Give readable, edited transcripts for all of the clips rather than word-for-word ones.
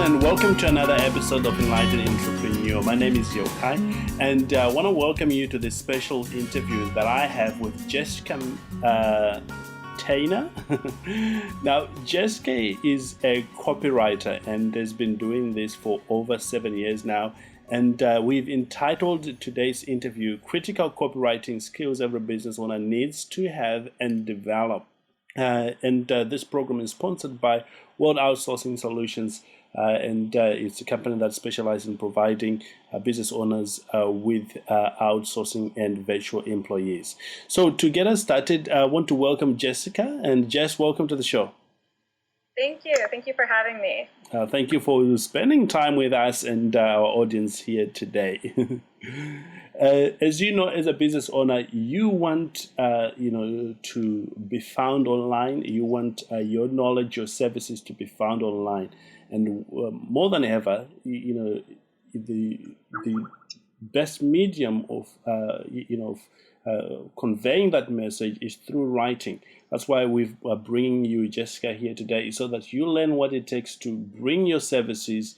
and welcome to another episode of Enlightened Entrepreneur. My name is Yokai, and I want to welcome you to this special interview that I have with Jessica Tyner. Now, Jessica is a copywriter and has been doing this for over 7 years now. And we've entitled today's interview, Critical Copywriting Skills Every Business Owner Needs to Have and Develop. This program is sponsored by World Outsourcing Solutions, and it's a company that specializes in providing business owners with outsourcing and virtual employees. So to get us started, I want to welcome Jessica. And Jess, welcome to the show. Thank you. Thank you for having me. Thank you for spending time with us and our audience here today. As you know, as a business owner, you want to be found online. You want your knowledge, your services to be found online, and more than ever, the best medium of conveying that message is through writing. That's why we're bringing you, Jessica, here today, so that you learn what it takes to bring your services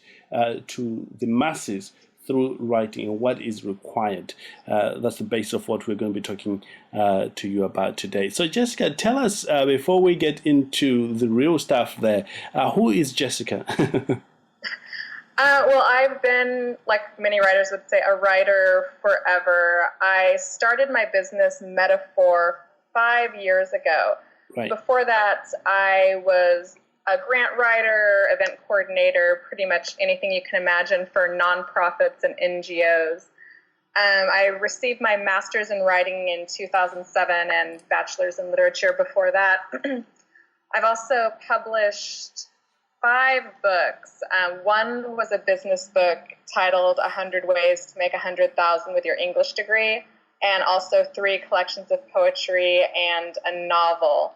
to the masses through writing and what is required. That's the base of what we're going to be talking to you about today. So, Jessica, tell us, before we get into the real stuff there, who is Jessica? Well, I've been, like many writers would say, a writer forever. I started my business Metaphor 5 years ago. Right. Before that, I was a grant writer, event coordinator, pretty much anything you can imagine for nonprofits and NGOs. I received my master's in writing in 2007 and bachelor's in literature before that. I've also published 5 books. One was a business book titled 100 Ways to Make 100,000 with Your English Degree, and also 3 collections of poetry and a novel.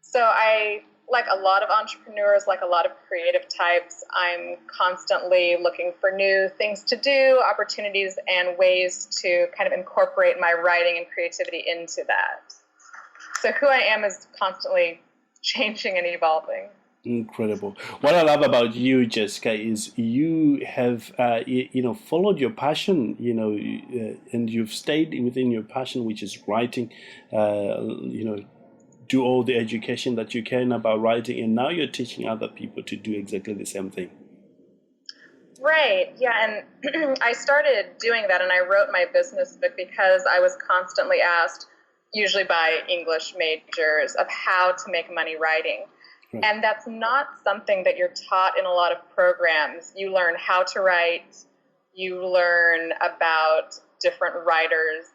So I, like a lot of entrepreneurs, like a lot of creative types, I'm constantly looking for new things to do, opportunities, and ways to kind of incorporate my writing and creativity into that. So who I am is constantly changing and evolving. Incredible. What I love about you, Jessica, is you have followed your passion, and you've stayed within your passion, which is writing. Do all the education that you can about writing, and now you're teaching other people to do exactly the same thing. Right. Yeah, and I started doing that, and I wrote my business book because I was constantly asked, usually by English majors, of how to make money writing. Right. And that's not something that you're taught in a lot of programs. You learn how to write, you learn about different writers,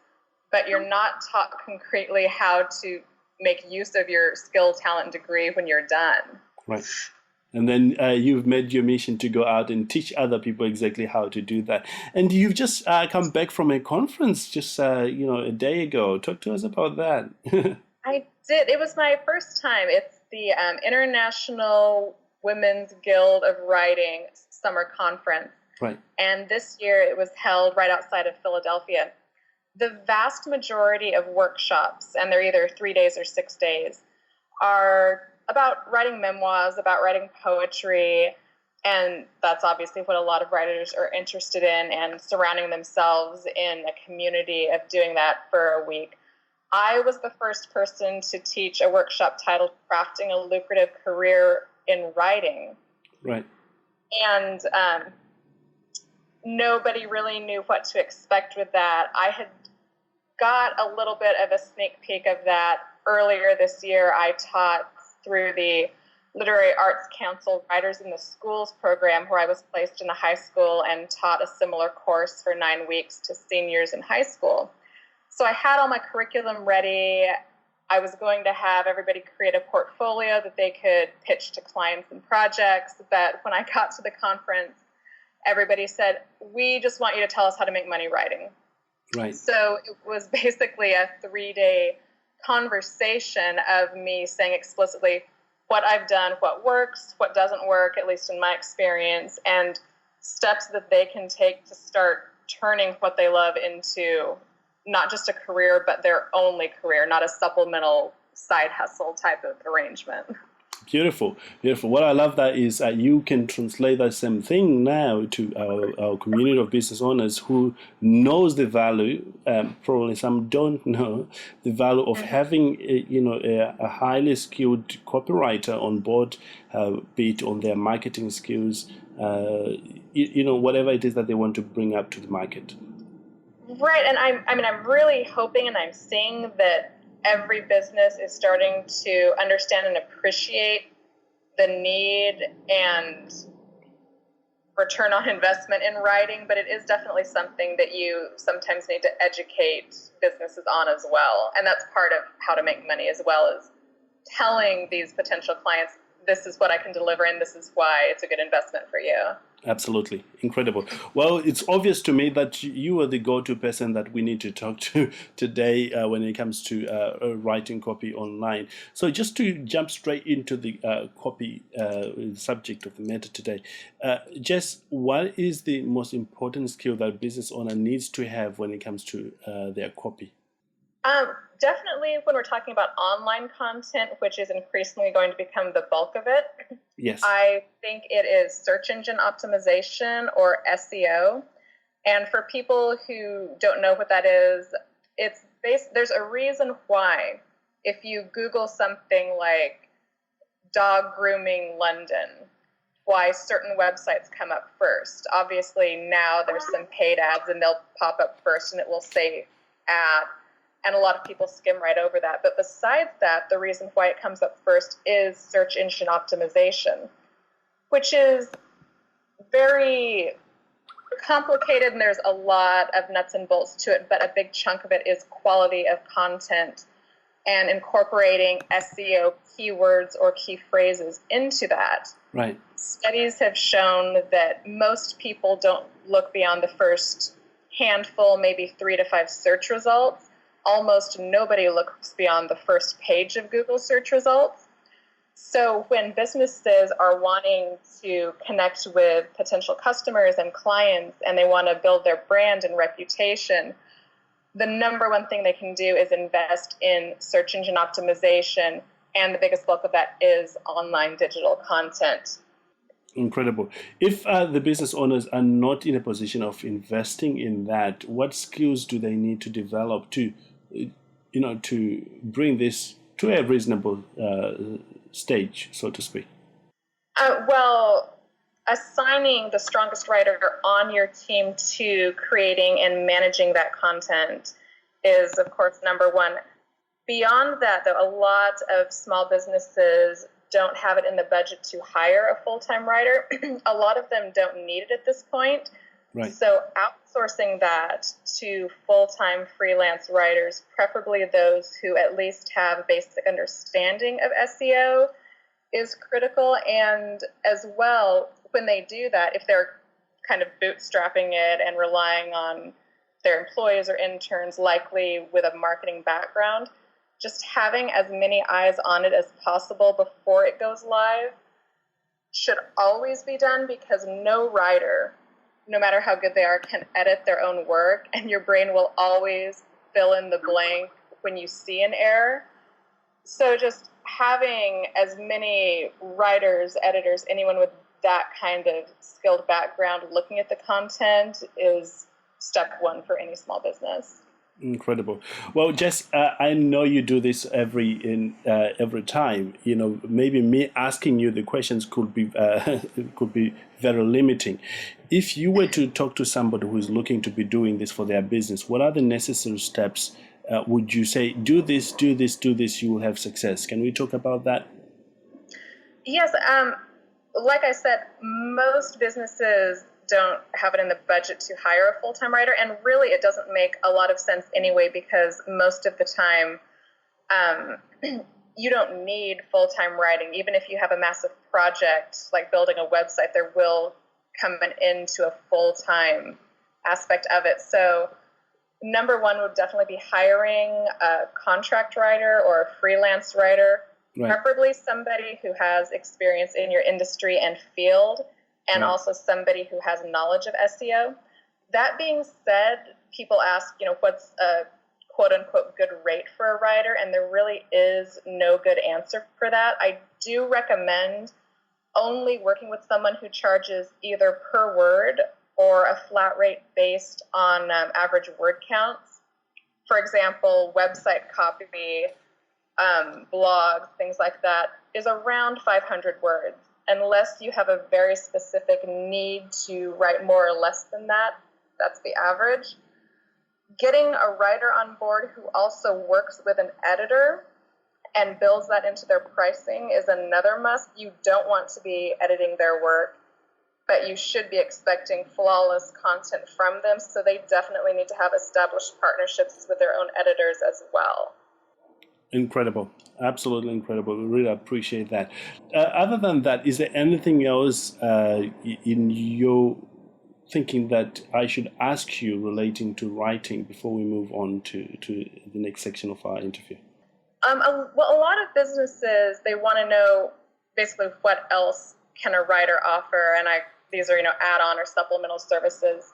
but you're not taught concretely how to make use of your skill, talent, and degree when you're done. Right. And then you've made your mission to go out and teach other people exactly how to do that. And you've just come back from a conference just a day ago. Talk to us about that. I did. It was my first time. It's the International Women's Guild of Writing Summer Conference. Right. And this year it was held right outside of Philadelphia. The vast majority of workshops, and they're either 3 days or 6 days, are about writing memoirs, about writing poetry, and that's obviously what a lot of writers are interested in, and surrounding themselves in a community of doing that for a week. I was the first person to teach a workshop titled Crafting a Lucrative Career in Writing. Right. And nobody really knew what to expect with that. I had got a little bit of a sneak peek of that earlier this year. I taught through the Literary Arts Council Writers in the Schools program, where I was placed in a high school and taught a similar course for 9 weeks to seniors in high school. So I had all my curriculum ready. I was going to have everybody create a portfolio that they could pitch to clients and projects. But when I got to the conference, everybody said, "We just want you to tell us how to make money writing." Right. So it was basically a 3-day conversation of me saying explicitly what I've done, what works, what doesn't work, at least in my experience, and steps that they can take to start turning what they love into not just a career, but their only career, not a supplemental side hustle type of arrangement. Beautiful, beautiful. What I love that is you can translate that same thing now to our community of business owners who knows the value. Probably some don't know the value of having a highly skilled copywriter on board, be it on their marketing skills, whatever it is that they want to bring up to the market. Right, and I'm really hoping and I'm seeing that every business is starting to understand and appreciate the need and return on investment in writing, but it is definitely something that you sometimes need to educate businesses on as well. And that's part of how to make money as well, as telling these potential clients, this is what I can deliver and this is why it's a good investment for you. Absolutely. Incredible. Well, it's obvious to me that you are the go-to person that we need to talk to today when it comes to writing copy online. So just to jump straight into the copy subject of the matter today, Jess, what is the most important skill that a business owner needs to have when it comes to their copy? Definitely when we're talking about online content, which is increasingly going to become the bulk of it. Yes. I think it is search engine optimization or SEO. And for people who don't know what that is, there's a reason why if you Google something like dog grooming London, why certain websites come up first. Obviously now there's some paid ads and they'll pop up first and it will say ad. And a lot of people skim right over that. But besides that, the reason why it comes up first is search engine optimization, which is very complicated and there's a lot of nuts and bolts to it, but a big chunk of it is quality of content and incorporating SEO keywords or key phrases into that. Right. Studies have shown that most people don't look beyond the first handful, maybe 3 to 5 search results. Almost nobody looks beyond the first page of Google search results. So when businesses are wanting to connect with potential customers and clients and they want to build their brand and reputation, the number one thing they can do is invest in search engine optimization, and the biggest bulk of that is online digital content. Incredible. If the business owners are not in a position of investing in that, what skills do they need to develop to bring this to a reasonable stage, so to speak? Well, assigning the strongest writer on your team to creating and managing that content is, of course, number one. Beyond that, though, a lot of small businesses don't have it in the budget to hire a full-time writer. A lot of them don't need it at this point. Right. So outsourcing that to full-time freelance writers, preferably those who at least have a basic understanding of SEO, is critical. And as well, when they do that, if they're kind of bootstrapping it and relying on their employees or interns, likely with a marketing background, just having as many eyes on it as possible before it goes live should always be done, because no writer, no matter how good they are, can edit their own work, and your brain will always fill in the blank when you see an error. So just having as many writers, editors, anyone with that kind of skilled background looking at the content is step one for any small business. Incredible. Well, Jess, I know you do this every time. Maybe me asking you the questions could be very limiting. If you were to talk to somebody who is looking to be doing this for their business, what are the necessary steps? Would you say, do this, do this, do this, you will have success? Can we talk about that? Yes. Like I said, most businesses don't have it in the budget to hire a full-time writer, and really it doesn't make a lot of sense anyway, because most of the time you don't need full-time writing. Even if you have a massive project like building a website, there will come an end to a full-time aspect of it. So number one would definitely be hiring a contract writer or a freelance writer, right. Preferably somebody who has experience in your industry and field, and also somebody who has knowledge of SEO. That being said, people ask, what's a quote-unquote good rate for a writer, and there really is no good answer for that. I do recommend only working with someone who charges either per word or a flat rate based on average word counts. For example, website copy, blogs, things like that, is around 500 words. Unless you have a very specific need to write more or less than that, that's the average. Getting a writer on board who also works with an editor and builds that into their pricing is another must. You don't want to be editing their work, but you should be expecting flawless content from them, so they definitely need to have established partnerships with their own editors as well. Incredible. Absolutely incredible. We really appreciate that. Other than that, is there anything else in your thinking that I should ask you relating to writing before we move on to the next section of our interview? Well, a lot of businesses, they want to know basically what else can a writer offer, and these are add-on or supplemental services.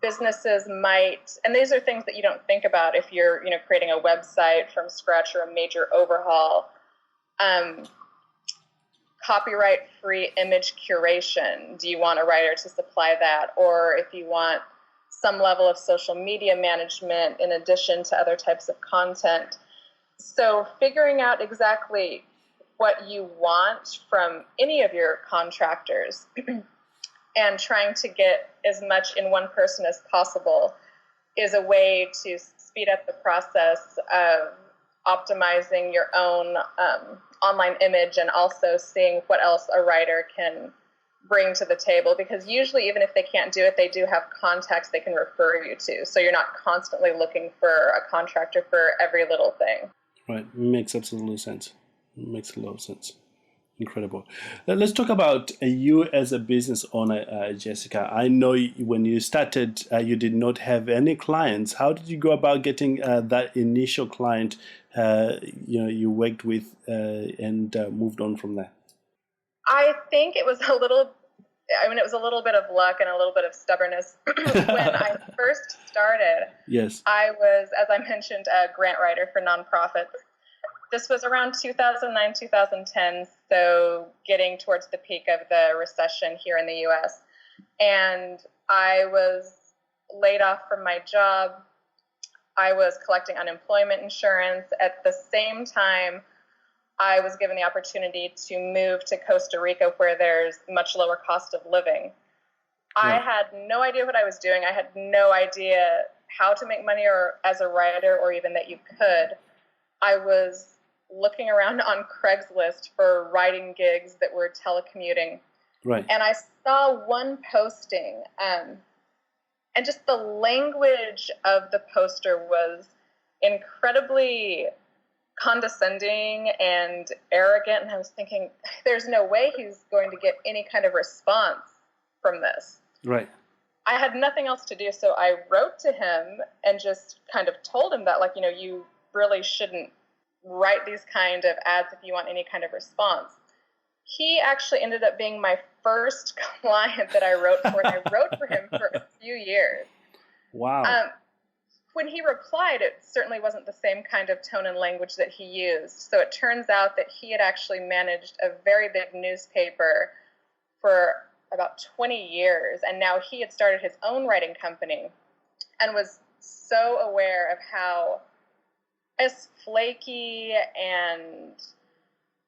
Businesses might, and these are things that you don't think about if you're creating a website from scratch or a major overhaul. Copyright-free image curation. Do you want a writer to supply that? Or if you want some level of social media management in addition to other types of content. So figuring out exactly what you want from any of your contractors and trying to get as much in one person as possible is a way to speed up the process of optimizing your own online image and also seeing what else a writer can bring to the table. Because usually, even if they can't do it, they do have contacts they can refer you to. So you're not constantly looking for a contractor for every little thing. Right. Makes absolute sense. Makes a lot of sense. Incredible. Let's talk about you as a business owner, Jessica. I know when you started, you did not have any clients. How did you go about getting that initial client you worked with and moved on from there? I think it was a little bit of luck and a little bit of stubbornness. When I first started, yes, I was, as I mentioned, a grant writer for nonprofits. This was around 2009, 2010, so getting towards the peak of the recession here in the U.S. And I was laid off from my job. I was collecting unemployment insurance. At the same time, I was given the opportunity to move to Costa Rica, where there's much lower cost of living. I had no idea what I was doing. I had no idea how to make money or as a writer or even that you could. I was looking around on Craigslist for writing gigs that were telecommuting. Right. And I saw one posting, and just the language of the poster was incredibly condescending and arrogant. And I was thinking, there's no way he's going to get any kind of response from this. Right. I had nothing else to do, so I wrote to him and just kind of told him that, you really shouldn't write these kind of ads if you want any kind of response. He actually ended up being my first client that I wrote for, and I wrote for him for a few years. Wow. When he replied, it certainly wasn't the same kind of tone and language that he used. So it turns out that he had actually managed a very big newspaper for about 20 years, and now he had started his own writing company and was so aware of how as flaky and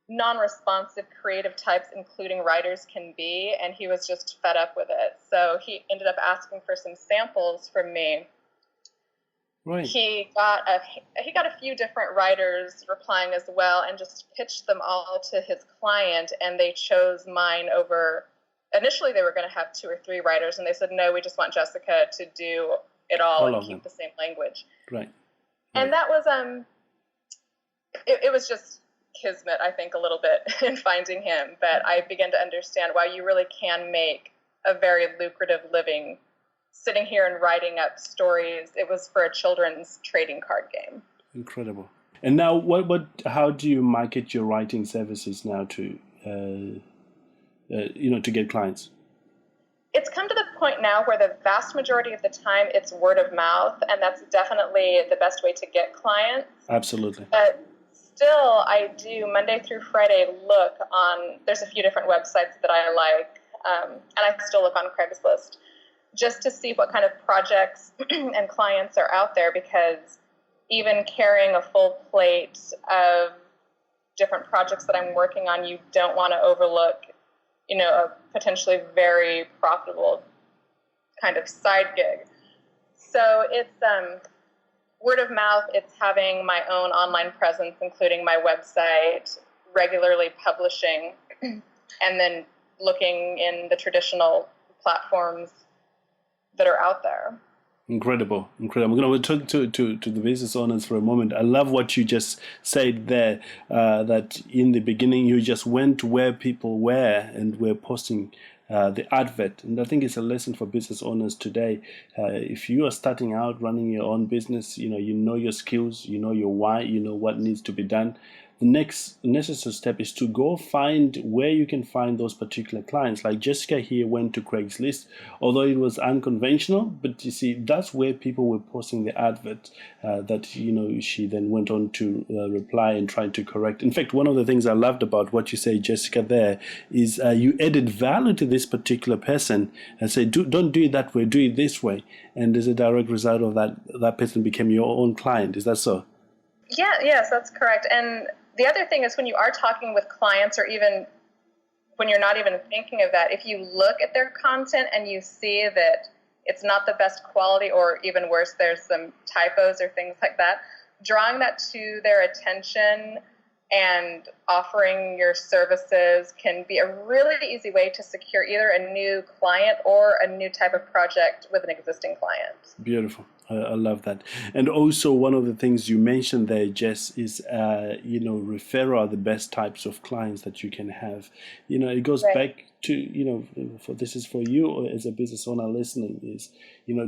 non-responsive creative types, including writers, can be, and he was just fed up with it. So he ended up asking for some samples from me. Right. He got a few different writers replying as well, and just pitched them all to his client, and they chose mine over. Initially, they were going to have 2 or 3 writers, and they said, no, we just want Jessica to do it all and keep the same language. Right. And that was, it was just kismet, I think, a little bit in finding him. But I began to understand why you really can make a very lucrative living sitting here and writing up stories. It was for a children's trading card game. Incredible. And now, how do you market your writing services now to get clients? It's come to the point now where the vast majority of the time it's word of mouth, and that's definitely the best way to get clients. Absolutely. But still, I do Monday through Friday look on, there's a few different websites that I like, and I still look on Craigslist just to see what kind of projects and clients are out there, because even carrying a full plate of different projects that I'm working on, you don't want to overlook, a potentially very profitable kind of side gig. So it's word of mouth, it's having my own online presence, including my website, regularly publishing, and then looking in the traditional platforms that are out there. Incredible. I'm going to talk to the business owners for a moment. I love what you just said there, that in the beginning you just went where people were and were posting the advert. And I think it's a lesson for business owners today. If you are starting out running your own business, you know your skills, you know your why, you know what needs to be done. The next necessary step is to go find where you can find those particular clients. Like Jessica here went to Craigslist, although it was unconventional, but you see, that's where people were posting the advert that, she then went on to reply and try to correct. In fact, one of the things I loved about what you say, Jessica, there is you added value to this particular person and say, don't do it that way, do it this way. And as a direct result of that person became your own client. Is that so? Yeah, yes, that's correct. And the other thing is, when you are talking with clients, or even when you're not even thinking of that, if you look at their content and you see that it's not the best quality, or even worse, there's some typos or things like that, drawing that to their attention and offering your services can be a really easy way to secure either a new client or a new type of project with an existing client. Beautiful. I love that. And also, one of the things you mentioned there, Jess, is, referral are the best types of clients that you can have. It goes back to, for this is for you or as a business owner listening, is,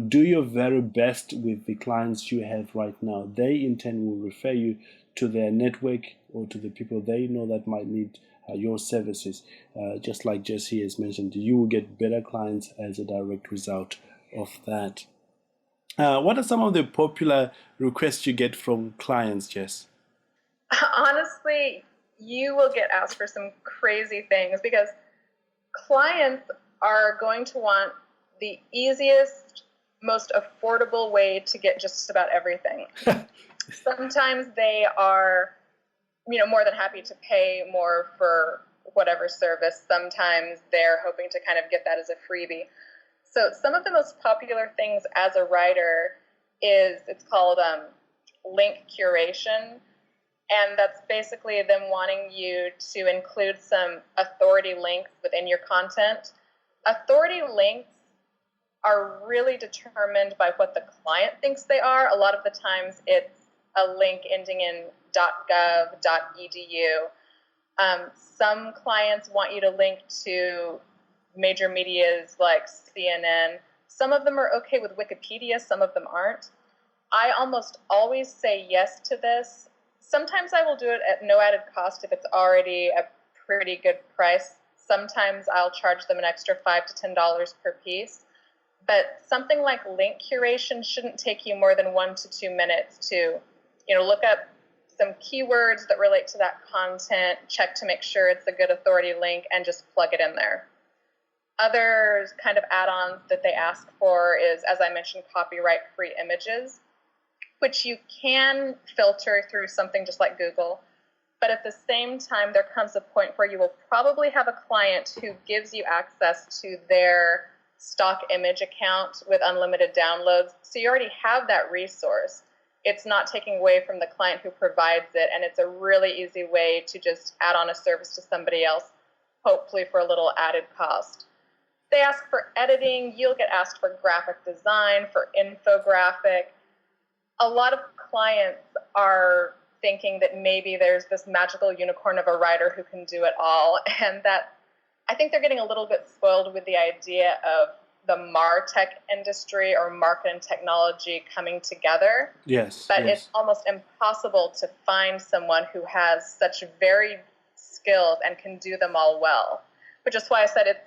do your very best with the clients you have right now. They in turn will refer you to their network or to the people they know that might need your services. Just like Jess here has mentioned, you will get better clients as a direct result of that. What are some of the popular requests you get from clients, Jess? Honestly, you will get asked for some crazy things, because clients are going to want the easiest, most affordable way to get just about everything. Sometimes they are, more than happy to pay more for whatever service. Sometimes they're hoping to kind of get that as a freebie. So some of the most popular things as a writer it's called link curation. And that's basically them wanting you to include some authority links within your content. Authority links are really determined by what the client thinks they are. A lot of the times it's a link ending in .gov, .edu. Some clients want you to link to major medias like CNN. Some of them are okay with Wikipedia, some of them aren't. I almost always say yes to this. Sometimes I will do it at no added cost if it's already a pretty good price. Sometimes I'll charge them an extra $5 to $10 per piece. But something like link curation shouldn't take you more than 1 to 2 minutes to, look up some keywords that relate to that content, check to make sure it's a good authority link, and just plug it in there. Other kind of add-ons that they ask for is, as I mentioned, copyright-free images, which you can filter through something just like Google. But at the same time, there comes a point where you will probably have a client who gives you access to their stock image account with unlimited downloads. So you already have that resource. It's not taking away from the client who provides it, and it's a really easy way to just add on a service to somebody else, hopefully for a little added cost. They ask for editing. You'll get asked for graphic design, for infographic. A lot of clients are thinking that maybe there's this magical unicorn of a writer who can do it all, and that I think they're getting a little bit spoiled with the idea of the MarTech industry or market and technology coming together. Yes. But yes. It's almost impossible to find someone who has such varied skills and can do them all well, which is why I said it's,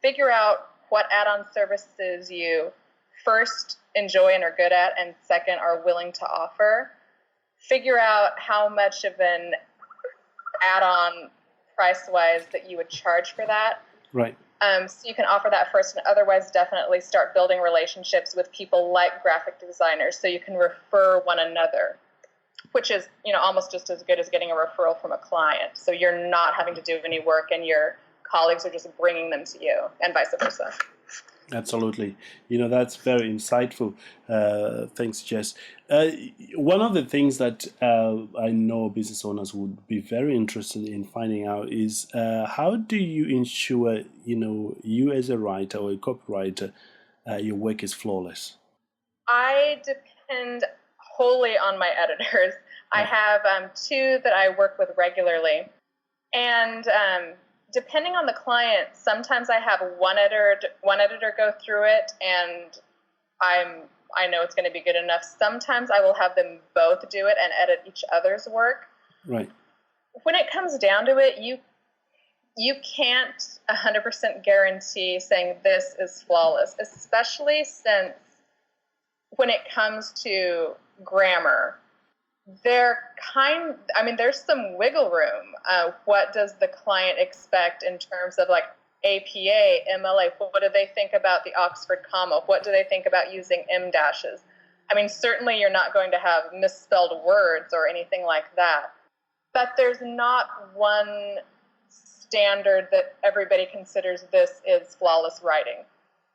figure out what add-on services you first enjoy and are good at, and second are willing to offer. figure out how much of an add-on price-wise that you would charge for that. Right. So you can offer that first, and otherwise definitely start building relationships with people like graphic designers so you can refer one another, which is, almost just as good as getting a referral from a client. So you're not having to do any work and your colleagues are just bringing them to you, and vice versa. Absolutely. That's very insightful. Thanks, Jess. One of the things that I know business owners would be very interested in finding out is how do you ensure, you as a writer or a copywriter, your work is flawless? I depend wholly on my editors. I have two that I work with regularly. And depending on the client, sometimes I have one editor go through it, and I know it's going to be good enough. Sometimes I will have them both do it and edit each other's work. Right. When it comes down to it, you can't 100% guarantee saying this is flawless, especially since when it comes to grammar, there's some wiggle room. What does the client expect in terms of like APA, MLA? What do they think about the Oxford comma? What do they think about using M dashes? Certainly you're not going to have misspelled words or anything like that, but there's not one standard that everybody considers this is flawless writing.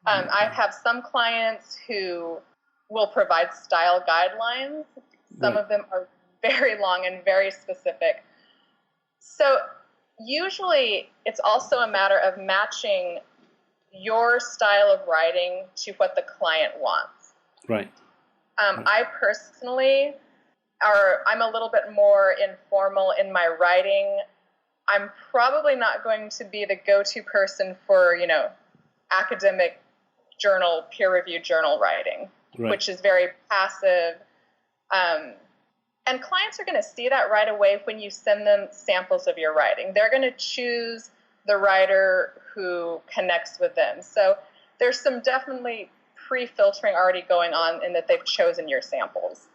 I have some clients who will provide style guidelines. Some of them are very long and very specific. So usually it's also a matter of matching your style of writing to what the client wants. Right. I personally, I'm a little bit more informal in my writing. I'm probably not going to be the go-to person for, academic journal, peer-reviewed journal writing, which is very passive. And clients are going to see that right away when you send them samples of your writing. They're going to choose the writer who connects with them. So there's some definitely pre-filtering already going on in that they've chosen your samples.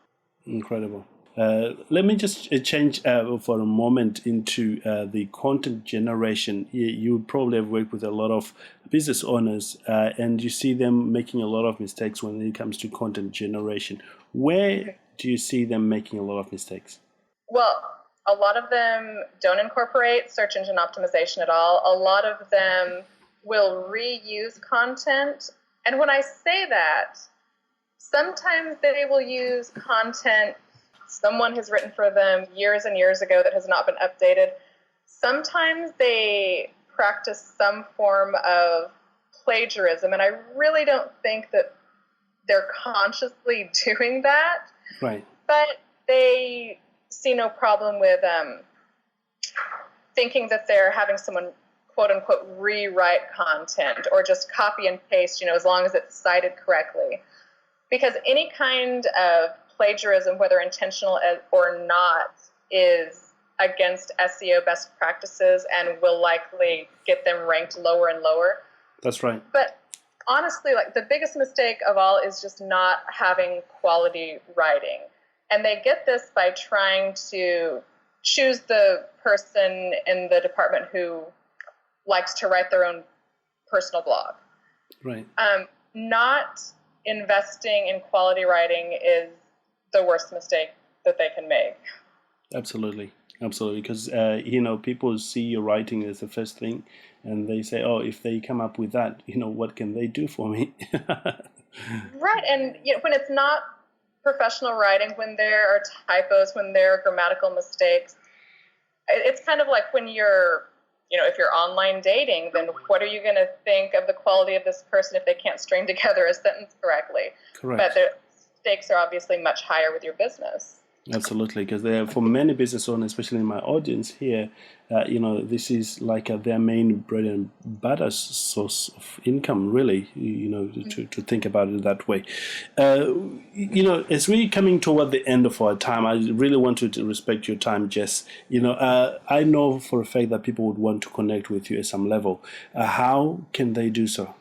Incredible. Let me just change for a moment into the content generation. You probably have worked with a lot of business owners and you see them making a lot of mistakes when it comes to content generation. Where do you see them making a lot of mistakes? Well, a lot of them don't incorporate search engine optimization at all. A lot of them will reuse content. And when I say that, sometimes they will use content someone has written for them years and years ago that has not been updated. Sometimes they practice some form of plagiarism, and I really don't think that they're consciously doing that. Right. But they see no problem with thinking that they're having someone, quote unquote, rewrite content or just copy and paste, as long as it's cited correctly. Because any kind of plagiarism, whether intentional or not, is against SEO best practices and will likely get them ranked lower and lower. That's right. But honestly, the biggest mistake of all is just not having quality writing. And they get this by trying to choose the person in the department who likes to write their own personal blog. Right. Not investing in quality writing is the worst mistake that they can make. Absolutely. Because, people see your writing as the first thing and they say, oh, if they come up with that, what can they do for me? Right. And when it's not professional writing, when there are typos, when there are grammatical mistakes, it's kind of like when you're, if you're online dating, then what are you going to think of the quality of this person if they can't string together a sentence correctly? Correct. But the stakes are obviously much higher with your business. Absolutely, because for many business owners, especially in my audience here, this is like their main bread and butter source of income, really, to think about it that way. As we're coming toward the end of our time, I really want to respect your time, Jess. I know for a fact that people would want to connect with you at some level. How can they do so?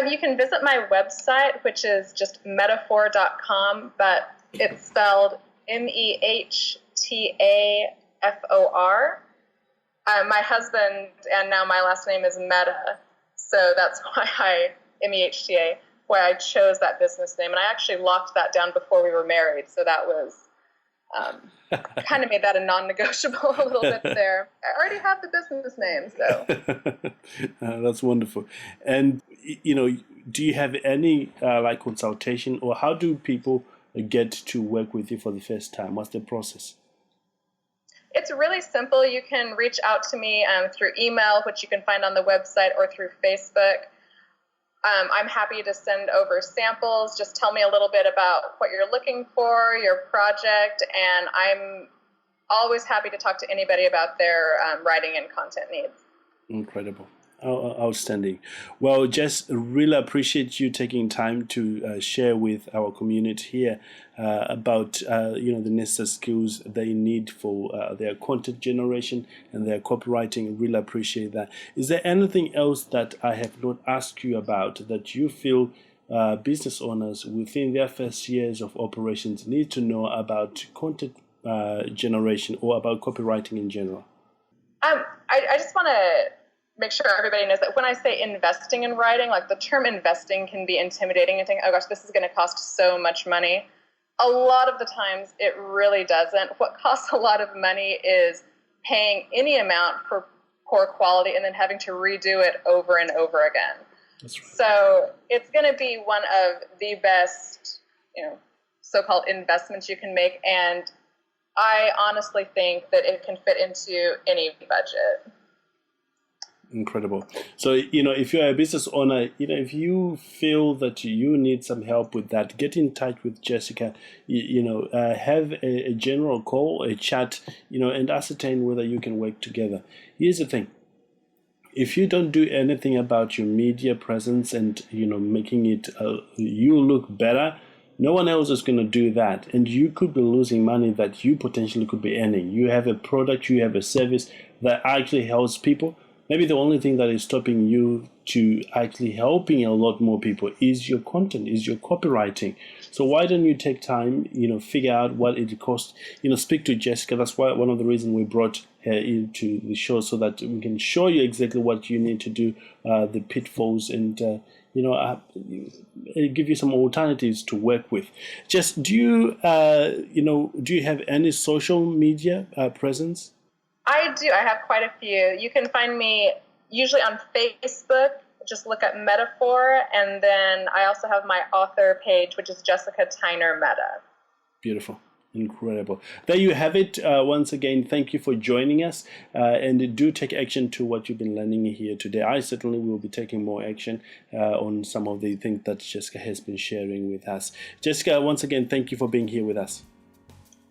You can visit my website, which is just metaphor.com, but it's spelled Mehtafor. My husband and now my last name is Mehta, so that's why Mehta, why I chose that business name. And I actually locked that down before we were married, so that was kind of made that a non-negotiable a little bit there. I already have the business name, so. That's wonderful. And, do you have any consultation, or how do people get to work with you for the first time? What's the process? It's really simple. You can reach out to me through email, which you can find on the website, or through Facebook. I'm happy to send over samples. Just tell me a little bit about what you're looking for, your project, and I'm always happy to talk to anybody about their writing and content needs. Incredible. Outstanding. Well, Jess, really appreciate you taking time to share with our community here about the necessary skills they need for their content generation and their copywriting. Really appreciate that. Is there anything else that I have not asked you about that you feel business owners within their first years of operations need to know about content generation or about copywriting in general? I just want to make sure everybody knows that when I say investing in writing, like the term investing can be intimidating and think, oh gosh, this is going to cost so much money. A lot of the times it really doesn't. What costs a lot of money is paying any amount for poor quality and then having to redo it over and over again. That's right. So it's going to be one of the best, so-called investments you can make. And I honestly think that it can fit into any budget. Incredible. So, if you're a business owner, if you feel that you need some help with that, get in touch with Jessica, have a general call, a chat, and ascertain whether you can work together. Here's the thing. If you don't do anything about your media presence and, making it you look better, no one else is going to do that. And you could be losing money that you potentially could be earning. You have a product, you have a service that actually helps people. Maybe the only thing that is stopping you to actually helping a lot more people is your content, is your copywriting. So why don't you take time, figure out what it costs, speak to Jessica. That's why one of the reasons we brought her into the show, so that we can show you exactly what you need to do, the pitfalls, and give you some alternatives to work with. Just do you have any social media presence? I do. I have quite a few. You can find me usually on Facebook. Just look at Metaphor. And then I also have my author page, which is Jessica Tyner Meta. Beautiful. Incredible. There you have it. Once again, thank you for joining us. And do take action to what you've been learning here today. I certainly will be taking more action on some of the things that Jessica has been sharing with us. Jessica, once again, thank you for being here with us.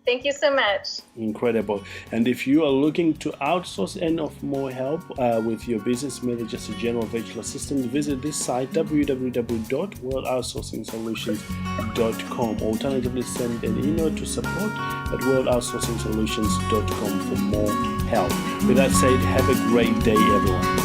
Thank you so much. Incredible. And if you are looking to outsource and of more help with your business, maybe just a general virtual assistant, visit this site, www.worldoutsourcingsolutions.com. Alternatively, send an email to support@worldoutsourcingsolutions.com for more help. With that said, have a great day, everyone.